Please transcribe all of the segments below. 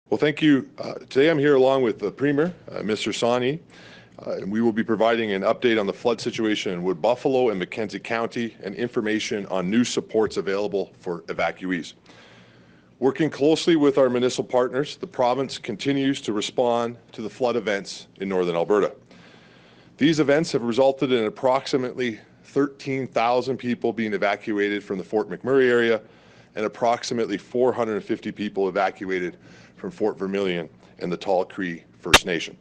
Well, thank you. Today I'm here along with the Premier, Mr. Sawney, and we will be providing an update on the flood situation in Wood Buffalo and Mackenzie County and information on new supports available for evacuees. Working closely with our municipal partners, the province continues to respond to the flood events in northern Alberta. These events have resulted in approximately 13,000 people being evacuated from the Fort McMurray area and approximately 450 people evacuated from Fort Vermilion and the Tall Cree First Nation.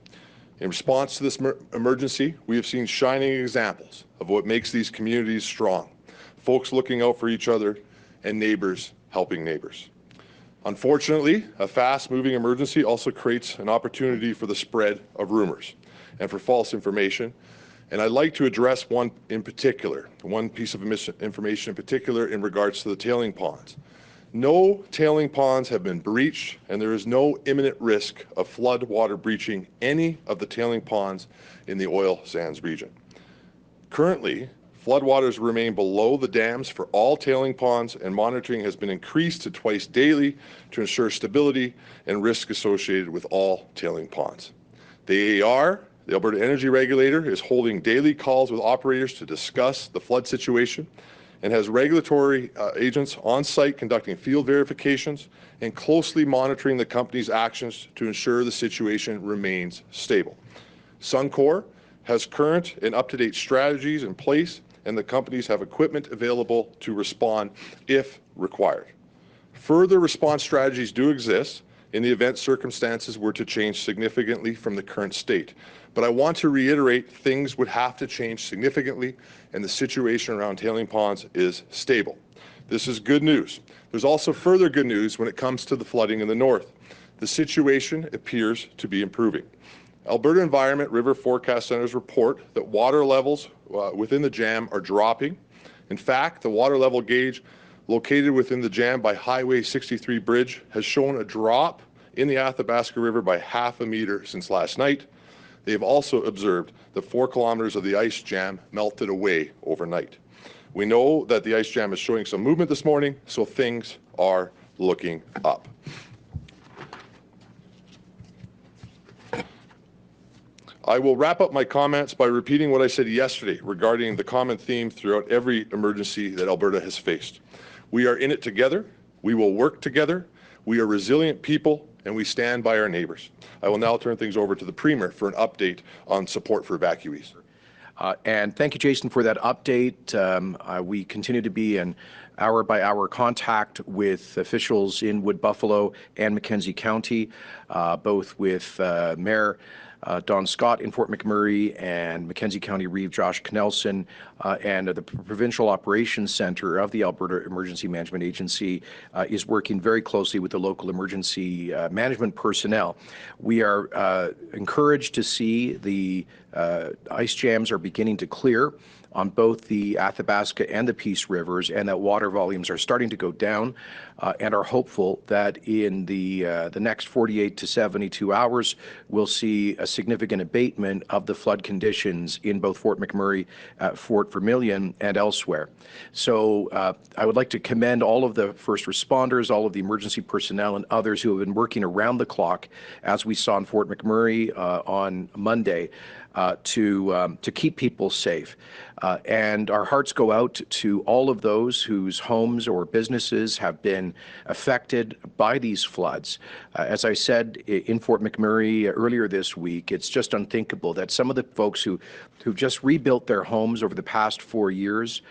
In response to this emergency, we have seen shining examples of what makes these communities strong, folks looking out for each other and neighbors helping neighbors. Unfortunately, a fast-moving emergency also creates an opportunity for the spread of rumors and for false information, and I'd like to address one piece of information in particular in regards to the tailing ponds. No tailing ponds have been breached, and there is no imminent risk of flood water breaching any of the tailing ponds in the oil sands region. Currently, floodwaters remain below the dams for all tailing ponds, and monitoring has been increased to twice daily to ensure stability and risk associated with all tailing ponds. The AER, the Alberta Energy Regulator, is holding daily calls with operators to discuss the flood situation and has regulatory agents on site conducting field verifications and closely monitoring the company's actions to ensure the situation remains stable. Suncor has current and up-to-date strategies in place, and the companies have equipment available to respond if required. Further response strategies do exist in the event circumstances were to change significantly from the current state. But I want to reiterate, things would have to change significantly, and the situation around tailing ponds is stable. This is good news. There's also further good news when it comes to the flooding in the north. The situation appears to be improving. Alberta Environment River Forecast Center's report that water levels within the jam are dropping. In fact, the water level gauge located within the jam by Highway 63 bridge has shown a drop in the Athabasca River by ½ a meter since last night. They have also observed that 4 kilometers of the ice jam melted away overnight. We know that the ice jam is showing some movement this morning, so things are looking up. I will wrap up my comments by repeating what I said yesterday regarding the common theme throughout every emergency that Alberta has faced. We are in it together, we will work together, we are resilient people, and we stand by our neighbours. I will now turn things over to the Premier for an update on support for evacuees. And thank you, Jason, for that update. We continue to be in hour-by-hour contact with officials in Wood Buffalo and Mackenzie County, both with Mayor Don Scott in Fort McMurray and Mackenzie County Reeve Josh Knelson, and the Provincial Operations Centre of the Alberta Emergency Management Agency is working very closely with the local emergency management personnel. We are encouraged to see the ice jams are beginning to clear on both the Athabasca and the Peace Rivers, and that water volumes are starting to go down, and are hopeful that in the next 48 to 72 hours, we'll see a significant abatement of the flood conditions in both Fort McMurray, Fort Vermilion, and elsewhere. So I would like to commend all of the first responders, all of the emergency personnel, and others who have been working around the clock, as we saw in Fort McMurray on Monday, to keep people safe. And our hearts go out to all of those whose homes or businesses have been affected by these floods. As I said in Fort McMurray earlier this week, it's just unthinkable that some of the folks who've just rebuilt their homes over the past 4 years,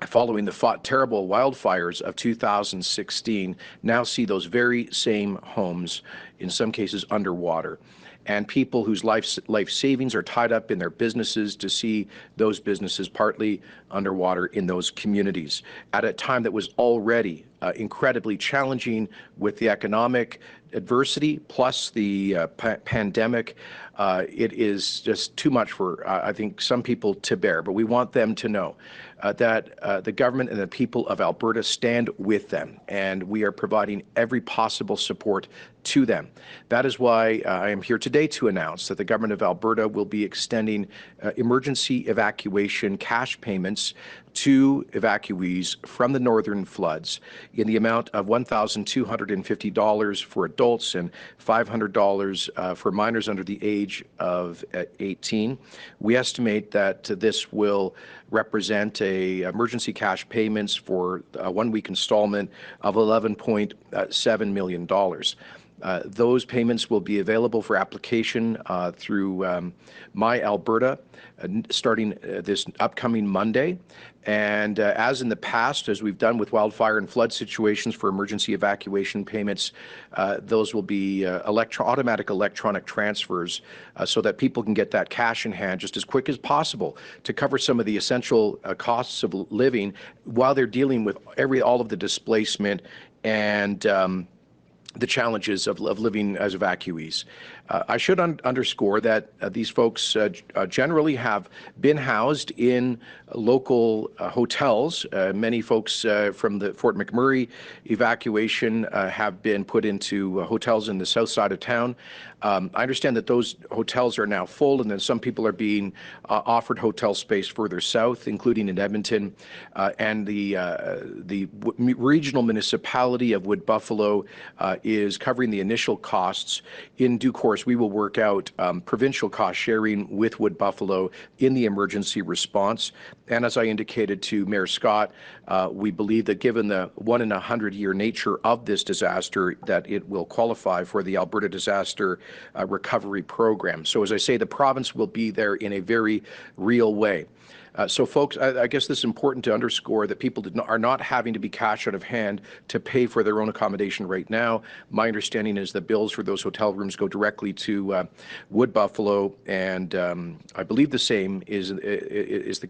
following the terrible wildfires of 2016, now see those very same homes, in some cases, underwater. And people whose life savings are tied up in their businesses to see those businesses partly underwater in those communities at a time that was already incredibly challenging with the economic adversity plus the pandemic. It is just too much for, I think, some people to bear. But we want them to know that the government and the people of Alberta stand with them, and we are providing every possible support to them. That is why I am here today to announce that the government of Alberta will be extending emergency evacuation cash payments to evacuees from the northern floods in the amount of $1,250 for adults and $500 for minors under the age of 18. We estimate that this will represent a emergency cash payments for a one-week installment of $11.7 million. Those payments will be available for application through My Alberta starting this upcoming Monday. And as in the past, as we've done with wildfire and flood situations for emergency evacuation payments, those will be automatic electronic transfers so that people can get that cash in hand just as quick as possible to cover some of the essential costs of living while they're dealing with all of the displacement and the challenges of living as evacuees. I should underscore that these folks generally have been housed in local hotels. Many folks from the Fort McMurray evacuation have been put into hotels in the south side of town. I understand that those hotels are now full, and then some people are being offered hotel space further south, including in Edmonton. And the regional municipality of Wood Buffalo is covering the initial costs. In due course, we will work out provincial cost sharing with Wood Buffalo in the emergency response. And as I indicated to Mayor Scott, we believe that given the 1-in-100-year nature of this disaster, that it will qualify for the Alberta Disaster Recovery Program. So as I say, the province will be there in a very real way. So folks, I guess this is important to underscore that people are not having to be cash out of hand to pay for their own accommodation right now. My understanding is that bills for those hotel rooms go directly to Wood Buffalo, and I believe the same is the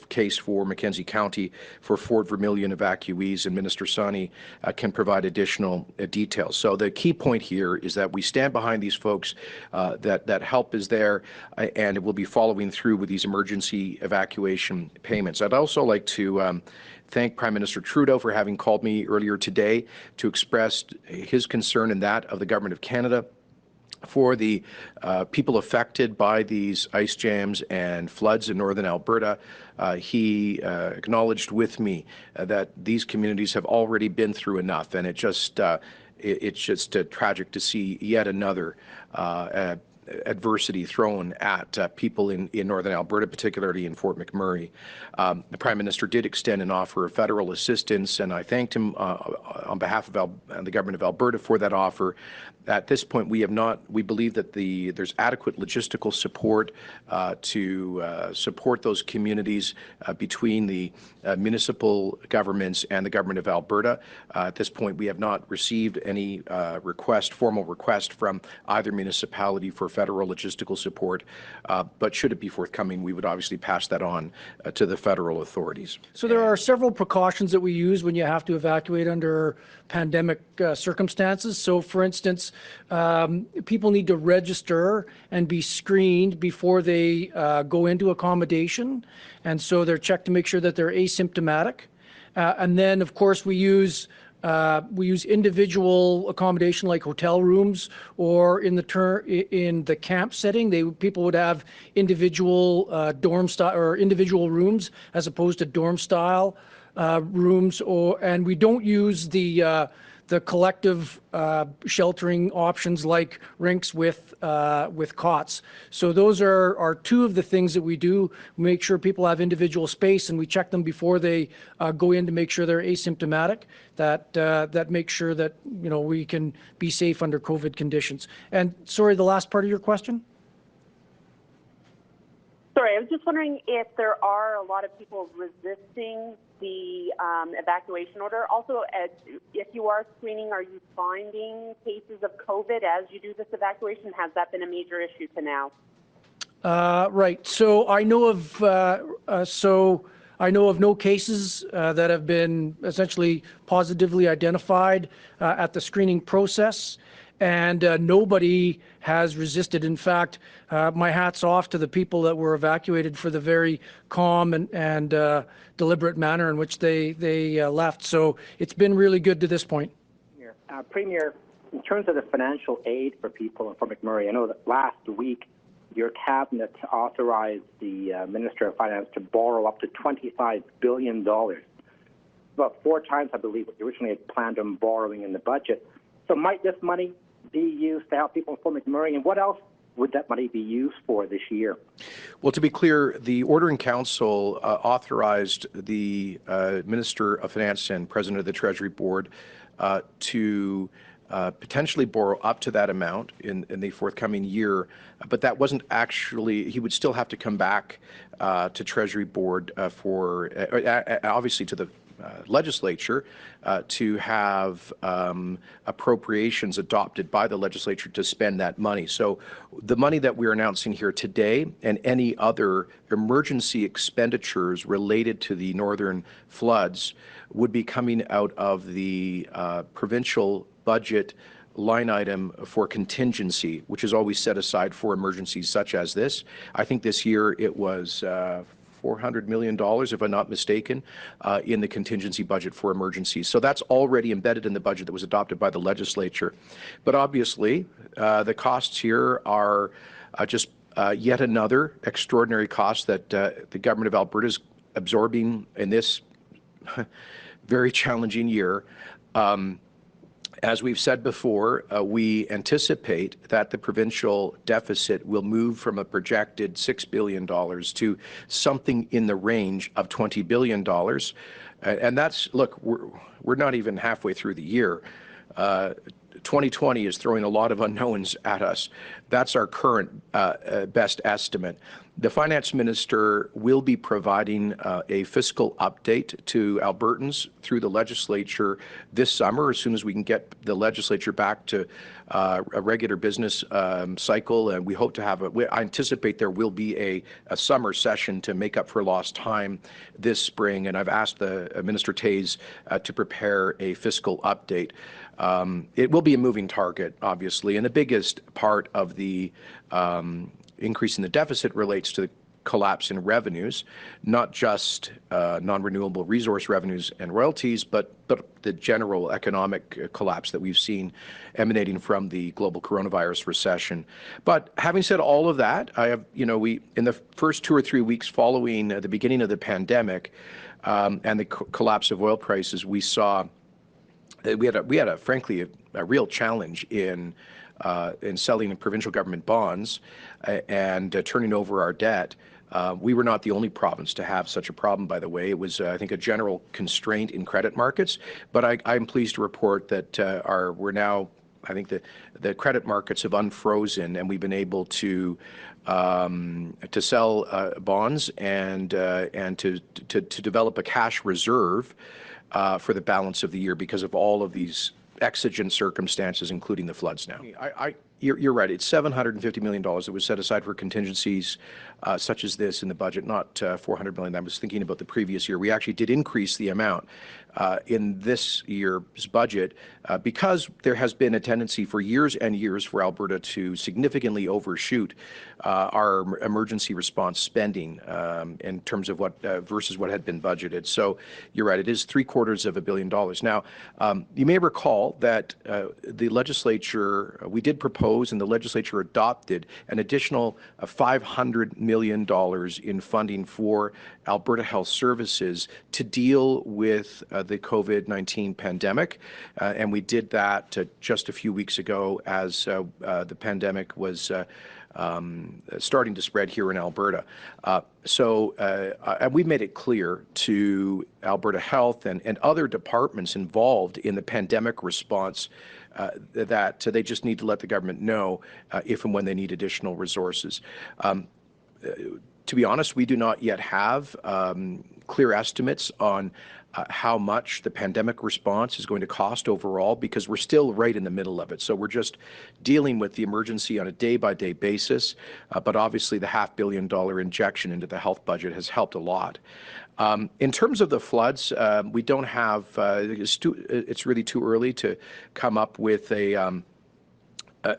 case for Mackenzie County for Fort Vermilion evacuees, and Minister Sani can provide additional details. So the key point here is that we stand behind these folks, that help is there, and it will be following through with these emergency evacuation payments. I'd also like to thank Prime Minister Trudeau for having called me earlier today to express his concern and that of the Government of Canada for the people affected by these ice jams and floods in northern Alberta. He acknowledged with me that these communities have already been through enough, and it's just tragic to see yet another adversity thrown at people in northern Alberta, particularly in Fort McMurray. The Prime Minister did extend an offer of federal assistance, and I thanked him on behalf of the Government of Alberta for that offer. At this point, we believe that there's adequate logistical support to support those communities between the municipal governments and the Government of Alberta. At this point, we have not received any formal request from either municipality for federal logistical support, but should it be forthcoming, we would obviously pass that on to the federal authorities. So there are several precautions that we use when you have to evacuate under pandemic circumstances. So for instance, people need to register and be screened before they go into accommodation, and so they're checked to make sure that they're asymptomatic. And then of course we use individual accommodation like hotel rooms, or in the camp setting, people would have individual dorm style or individual rooms as opposed to dorm style rooms, and we don't use the collective sheltering options like rinks with cots. So those are two of the things that we do. We make sure people have individual space, and we check them before they go in to make sure they're asymptomatic. That makes sure that we can be safe under COVID conditions. And sorry, the last part of your question? Sorry, I was just wondering if there are a lot of people resisting the evacuation order. Also, if you are screening, are you finding cases of COVID as you do this evacuation? Has that been a major issue to now? Right. So I know of no cases that have been essentially positively identified at the screening process, and nobody has resisted. In fact, my hat's off to the people that were evacuated for the very calm and deliberate manner in which they left. So it's been really good to this point. Premier, in terms of the financial aid for people in Fort McMurray, I know that last week your cabinet authorized the Minister of Finance to borrow up to $25 billion. About 4 times, I believe, what you originally had planned on borrowing in the budget. So might this money be used to help people in Fort McMurray? And what else would that money be used for this year? Well, to be clear, the Order in Council authorized the Minister of Finance and President of the Treasury Board to potentially borrow up to that amount in the forthcoming year, but that wasn't actually, he would still have to come back to Treasury Board for, obviously to the legislature to have appropriations adopted by the legislature to spend that money. So the money that we're announcing here today and any other emergency expenditures related to the northern floods would be coming out of the provincial budget line item for contingency, which is always set aside for emergencies such as this. I think this year it was $400 million, if I'm not mistaken, in the contingency budget for emergencies. So that's already embedded in the budget that was adopted by the legislature. But obviously, the costs here are just yet another extraordinary cost that the government of Alberta is absorbing in this very challenging year. As we've said before, we anticipate that the provincial deficit will move from a projected $6 billion to something in the range of $20 billion. And that's, look, we're not even halfway through the year. 2020 is throwing a lot of unknowns at us. That's our current best estimate. The finance minister will be providing a fiscal update to Albertans through the legislature this summer, as soon as we can get the legislature back to a regular business cycle. And we hope to have I anticipate there will be a summer session to make up for lost time this spring. And I've asked the Minister Tays to prepare a fiscal update. It will be a moving target, obviously, and the biggest part of the increase in the deficit relates to the collapse in revenues, not just non-renewable resource revenues and royalties, but the general economic collapse that we've seen emanating from the global coronavirus recession. But having said all of that, I have, we in the first 2 or 3 weeks following the beginning of the pandemic and the collapse of oil prices, we saw we had a frankly a real challenge in selling provincial government bonds and turning over our debt. We were not the only province to have such a problem, by the way. It was, I think, a general constraint in credit markets. But I'm pleased to report that we're now, I think, the credit markets have unfrozen, and we've been able to sell bonds and to develop a cash reserve for the balance of the year because of all of these exigent circumstances, including the floods now. You're right. It's $750 million that was set aside for contingencies such as this in the budget, not $400 million. I was thinking about the previous year. We actually did increase the amount in this year's budget because there has been a tendency for years and years for Alberta to significantly overshoot our emergency response spending in terms of what versus what had been budgeted. So you're right. It is $750 million. Now, you may recall that the legislature, we did propose and the legislature adopted an additional $500 million in funding for Alberta Health Services to deal with the COVID-19 pandemic. And we did that just a few weeks ago as the pandemic was starting to spread here in Alberta. And we've made it clear to Alberta Health and other departments involved in the pandemic response that they just need to let the government know if and when they need additional resources. To be honest, we do not yet have clear estimates on how much the pandemic response is going to cost overall, because we're still right in the middle of it. So we're just dealing with the emergency on a day-by-day basis, but obviously the $500 million injection into the health budget has helped a lot. In terms of the floods, we don't have, it's really too early to come up with a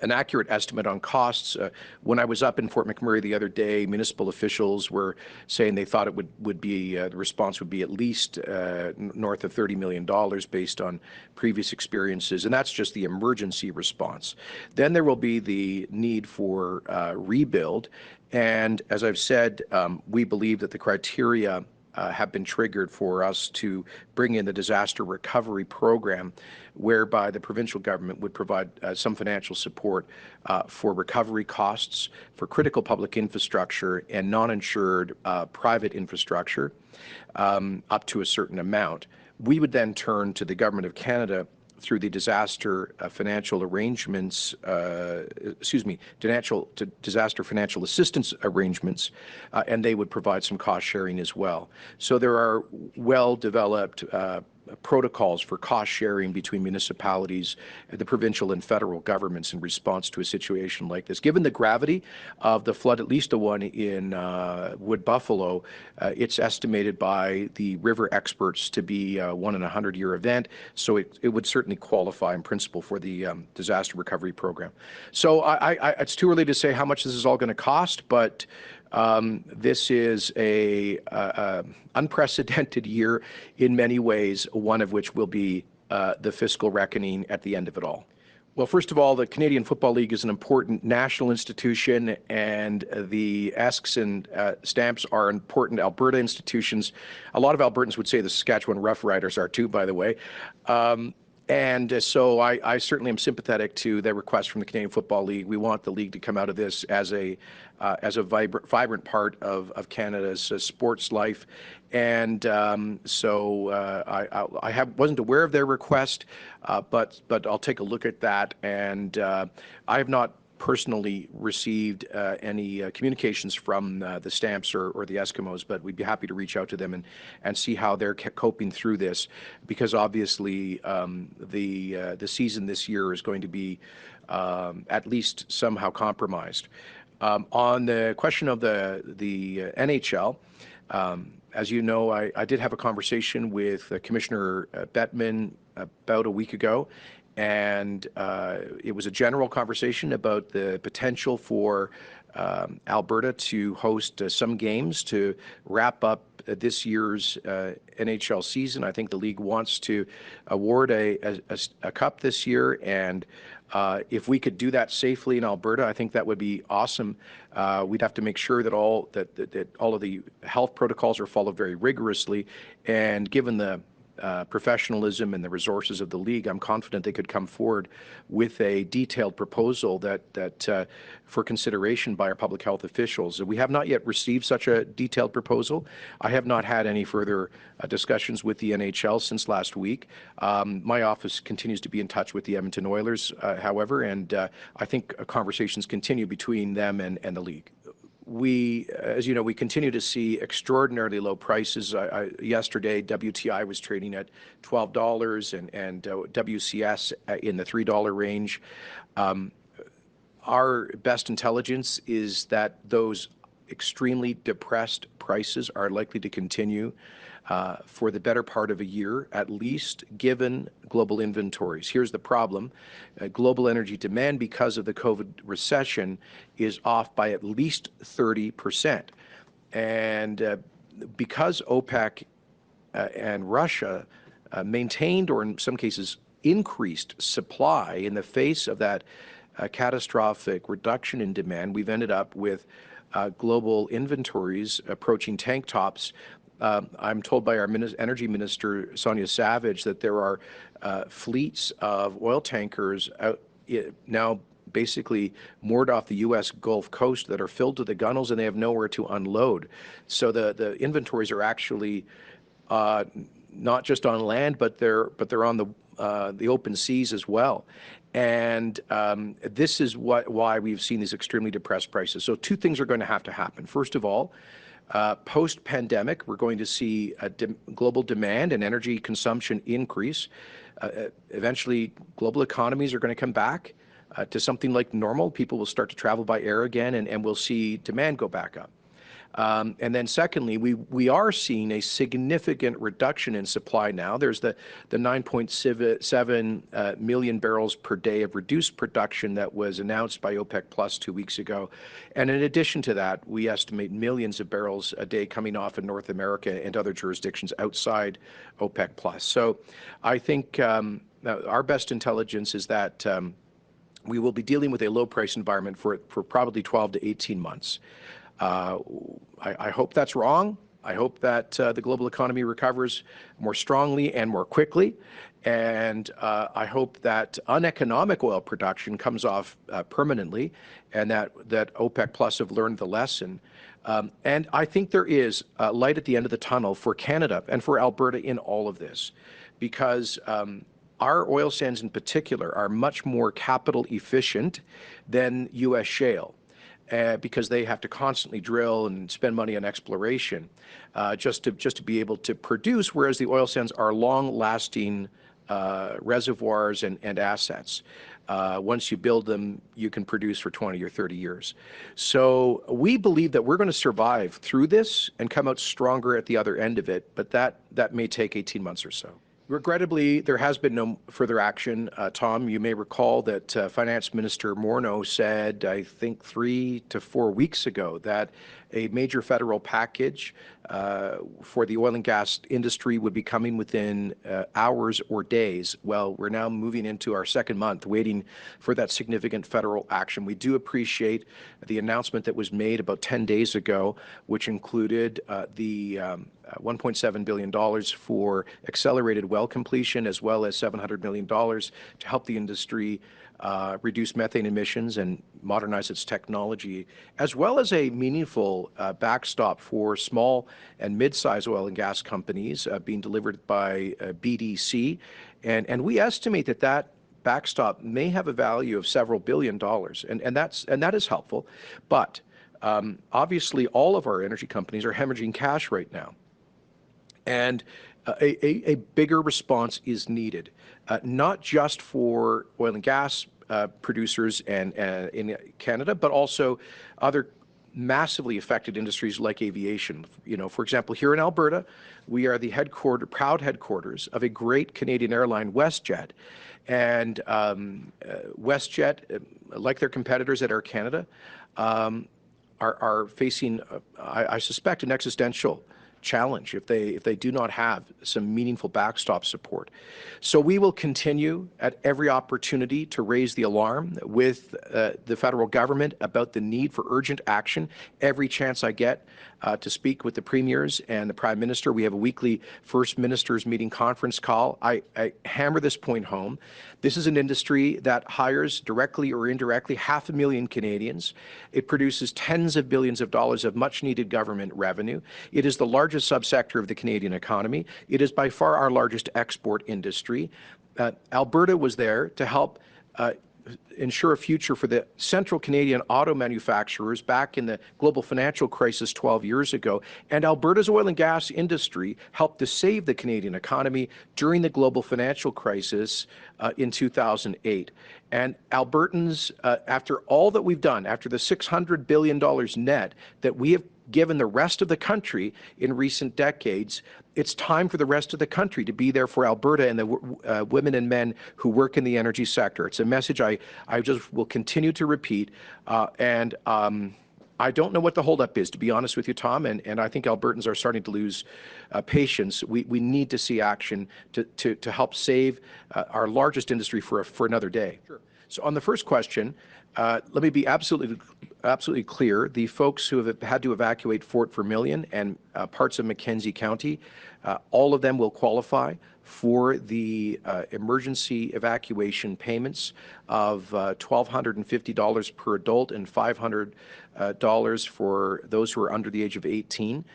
an accurate estimate on costs. When I was up in Fort McMurray the other day, municipal officials were saying they thought it would be, the response would be at least north of $30 million based on previous experiences, and that's just the emergency response. Then there will be the need for rebuild, and as I've said, we believe that the criteria have been triggered for us to bring in the disaster recovery program, whereby the provincial government would provide some financial support for recovery costs for critical public infrastructure and non-insured private infrastructure up to a certain amount. We would then turn to the Government of Canada through the disaster financial arrangements, disaster financial assistance arrangements, and they would provide some cost sharing as well. So there are well-developed protocols for cost sharing between municipalities, the provincial and federal governments in response to a situation like this. Given the gravity of the flood, at least the one in Wood Buffalo, it's estimated by the river experts to be a 1 in a 100-year event, so it would certainly qualify in principle for the disaster recovery program. So it's too early to say how much this is all going to cost, but this is a unprecedented year in many ways, one of which will be the fiscal reckoning at the end of it all. Well, first of all, the Canadian Football League is an important national institution, and the ESCs and Stamps are important Alberta institutions. A lot of Albertans would say the Saskatchewan Rough Riders are too, by the way. And so I certainly am sympathetic to the request from the Canadian Football League. We want the league to come out of this as a vibrant part of Canada's sports life. And so I wasn't aware of their request, but I'll take a look at that. And I have not personally received any communications from the Stamps or the Eskimos, but we'd be happy to reach out to them and see how they're coping through this, because obviously the season this year is going to be at least somehow compromised. On the question of the NHL, as you know, I did have a conversation with Commissioner Bettman about a week ago, and it was a general conversation about the potential for Alberta to host some games to wrap up this year's NHL season. I think the league wants to award a cup this year, and if we could do that safely in Alberta, I think that would be awesome. We'd have to make sure that all of the health protocols are followed very rigorously, and given the professionalism and the resources of the league, I'm confident they could come forward with a detailed proposal that for consideration by our public health officials. We have not yet received such a detailed proposal. I have not had any further discussions with the NHL since last week. My office continues to be in touch with the Edmonton Oilers, however, and I think conversations continue between them and the league. We, as you know, we continue to see extraordinarily low prices. Yesterday, WTI was trading at $12 and WCS in the $3 range. Our best intelligence is that those extremely depressed prices are likely to continue for the better part of a year, at least, given global inventories. Here's the problem. Global energy demand, because of the COVID recession, is off by at least 30%. And because OPEC and Russia maintained, or in some cases increased, supply in the face of that catastrophic reduction in demand, we've ended up with global inventories approaching tank tops. I'm told by our Energy Minister, Sonia Savage, that there are fleets of oil tankers out now basically moored off the U.S. Gulf Coast that are filled to the gunnels, and they have nowhere to unload. So the inventories are actually not just on land, but they're on the open seas as well. And this is why we've seen these extremely depressed prices. So two things are going to have to happen. First of all, post-pandemic, we're going to see global demand and energy consumption increase. Eventually, global economies are going to come back to something like normal. People will start to travel by air again, and we'll see demand go back up. And then secondly, we are seeing a significant reduction in supply now. There's the 9.7 million barrels per day of reduced production that was announced by OPEC Plus 2 weeks ago. And in addition to that, we estimate millions of barrels a day coming off in North America and other jurisdictions outside OPEC Plus. So I think our best intelligence is that we will be dealing with a low price environment for probably 12 to 18 months. I hope that's wrong. I hope that the global economy recovers more strongly and more quickly. And I hope that uneconomic oil production comes off permanently, and that OPEC Plus have learned the lesson. And I think there is light at the end of the tunnel for Canada and for Alberta in all of this, because our oil sands in particular are much more capital efficient than U.S. shale. Because they have to constantly drill and spend money on exploration just to be able to produce, whereas the oil sands are long-lasting reservoirs and assets. Once you build them, you can produce for 20 or 30 years. So we believe that we're going to survive through this and come out stronger at the other end of it, but that may take 18 months or so. Regrettably, there has been no further action. Tom, you may recall that Finance Minister Morneau said, I think 3 to 4 weeks ago, that a major federal package for the oil and gas industry would be coming within hours or days. Well, we're now moving into our second month waiting for that significant federal action. We do appreciate the announcement that was made about 10 days ago, which included the $1.7 billion for accelerated well completion, as well as $700 million to help the industry reduce methane emissions and modernize its technology, as well as a meaningful backstop for small and mid-sized oil and gas companies being delivered by BDC. And we estimate that backstop may have a value of several $billion, and that is helpful. But obviously, all of our energy companies are hemorrhaging cash right now. And a bigger response is needed, not just for oil and gas producers and in Canada, but also other massively affected industries like aviation. You know, for example, here in Alberta, we are the proud headquarters of a great Canadian airline, WestJet. And WestJet, like their competitors at Air Canada, are facing, I suspect, an existential challenge if they do not have some meaningful backstop support. So we will continue at every opportunity to raise the alarm with the federal government about the need for urgent action. Every chance I get to speak with the premiers and the prime minister, we have a weekly First Ministers meeting conference call. I hammer this point home. This is an industry that hires directly or indirectly 500,000 Canadians. It produces tens of billions of dollars of much needed government revenue. It is the largest subsector of the Canadian economy. It is by far our largest export industry. Alberta was there to help ensure a future for the central Canadian auto manufacturers back in the global financial crisis 12 years ago. And Alberta's oil and gas industry helped to save the Canadian economy during the global financial crisis in 2008. And Albertans, after all that we've done, after the $600 billion net that we have given the rest of the country in recent decades, it's time for the rest of the country to be there for Alberta and the women and men who work in the energy sector. It's a message I just will continue to repeat. And I don't know what the holdup is, to be honest with you, Tom, and I think Albertans are starting to lose patience. We need to see action to help save our largest industry for another day. Sure. So on the first question, let me be absolutely clear. The folks who have had to evacuate Fort Vermilion and parts of Mackenzie County, all of them will qualify for the emergency evacuation payments of $1,250 per adult and $500 for those who are under the age of 18.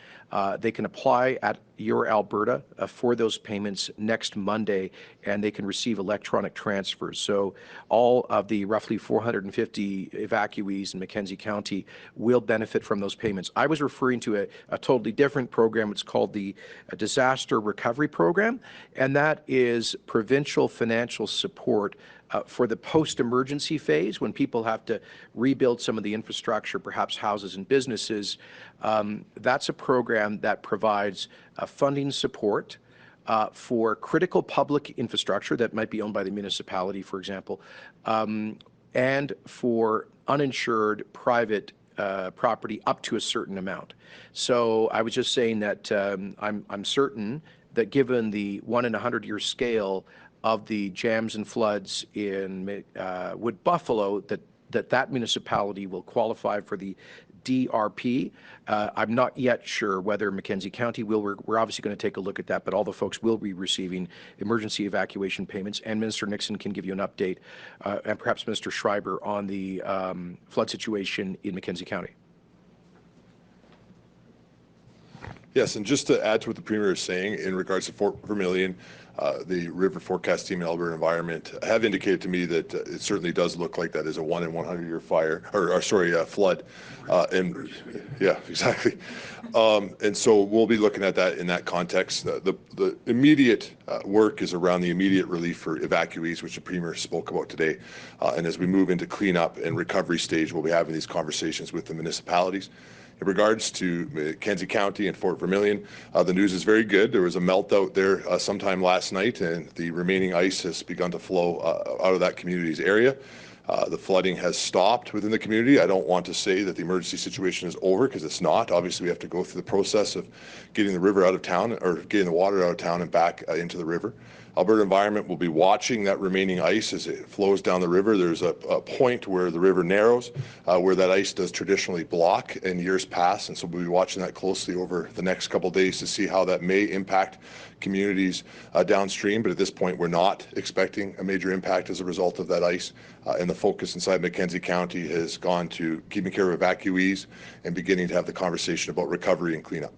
They can apply at Your Alberta for those payments next Monday, and they can receive electronic transfers. So all of the roughly 450 evacuees in Mackenzie Mackenzie County will benefit from those payments. I was referring to a totally different program. It's called the Disaster Recovery Program, and that is provincial financial support for the post-emergency phase when people have to rebuild some of the infrastructure, perhaps houses and businesses. That's a program that provides funding support for critical public infrastructure that might be owned by the municipality, for example, and for uninsured private property up to a certain amount. So I was just saying that I'm certain that given the 1 in 100-year scale of the jams and floods in Wood Buffalo, that municipality will qualify for the DRP. I'm not yet sure whether Mackenzie County will. We're obviously going to take a look at that, but all the folks will be receiving emergency evacuation payments, and Minister Nixon can give you an update, and perhaps Mr. Schreiber, on the flood situation in Mackenzie County. Yes, and just to add to what the Premier is saying in regards to Fort Vermilion, the river forecast team in Alberta Environment have indicated to me that it certainly does look like that is a 1 in 100-year fire, or sorry, flood. And yeah, exactly. And so we'll be looking at that in that context. The immediate work is around the immediate relief for evacuees, which the Premier spoke about today. And as we move into cleanup and recovery stage, we'll be having these conversations with the municipalities. In regards to Mackenzie County and Fort Vermilion, the news is very good. There was a melt out there sometime last night, and the remaining ice has begun to flow out of that community's area. The flooding has stopped within the community. I don't want to say that the emergency situation is over, because it's not. Obviously, we have to go through the process of getting the river out of town, or getting the water out of town and back into the river. Alberta Environment will be watching that remaining ice as it flows down the river. There's a point where the river narrows, where that ice does traditionally block in years past, and so we'll be watching that closely over the next couple of days to see how that may impact communities downstream. But at this point, we're not expecting a major impact as a result of that ice, and the focus inside Mackenzie County has gone to keeping care of evacuees and beginning to have the conversation about recovery and cleanup.